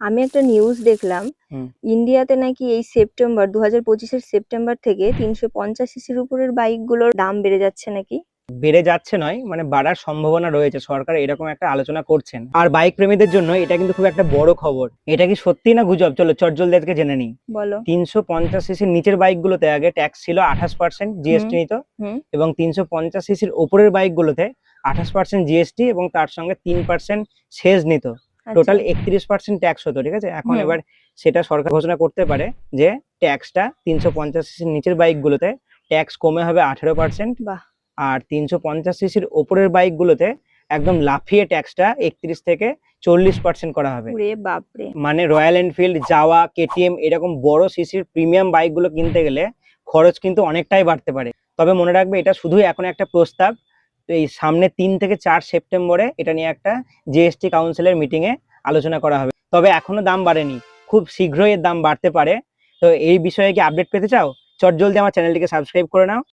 আমি একটা নিউজ দেখলাম হুম। ইন্ডিয়াতে নাকি এই সেপ্টেম্বর 2025-এর সেপ্টেম্বর থেকে 350 সিসির উপরের বাইকগুলোর দাম বেড়ে যাচ্ছে নাকি। বেড়ে যাচ্ছে নয়, মানে বাড়ার সম্ভাবনা রয়েছে, সরকার এরকম একটা আলোচনা করছেন। আর বাইক প্রেমীদের জন্য এটা কিন্তু খুব একটা বড় খবর। এটা কি সত্যি না গুজব, চলো চটজলদি আজকে জেনে নিই। বলো। 350 সিসির নিচের বাইকগুলোতে আগে ট্যাক্স ছিল 28% জিএসটি নিত, হুম। এবং 350 সিসির ওপরের বাইকগুলোতে 28% জিএসটি এবং তার সঙ্গে 3% সেজ নিত। টোটাল 31% ট্যাক্স হতো, ঠিক আছে। এখন এবার সেটা সরকার ঘোষণা করতে পারে যে ট্যাক্সটা 350 সিসির নিচের বাইকগুলোতে ট্যাক্স কমে হবে 18%। বাহ। আর 350 সিসির ওপরের বাইকগুলোতে একদম লাফিয়ে ট্যাক্সটা 31 থেকে 40% করা হবে। ওরে বাপরে। মানে রয়্যাল এনফিল্ড, জাওয়া, কেটিএম এরকম বড় সিসির প্রিমিয়াম বাইকগুলো কিনতে গেলে খরচ কিন্তু অনেকটাই বাড়তে পারে। তবে মনে রাখবে, এটা শুধুই এখন একটা প্রস্তাব। তো এই সামনে 3 থেকে 4 সেপ্টেম্বরে এটা নিয়ে একটা জিএসটি কাউন্সিলের মিটিংয়ে আলোচনা করা হবে। তবে এখনো দাম বাড়েনি, খুব শীঘ্রই এর দাম বাড়তে পারে। তো এই বিষয়ে কি আপডেট পেতে চাও? চটজলদি আমার চ্যানেলটিকে সাবস্ক্রাইব করে নাও।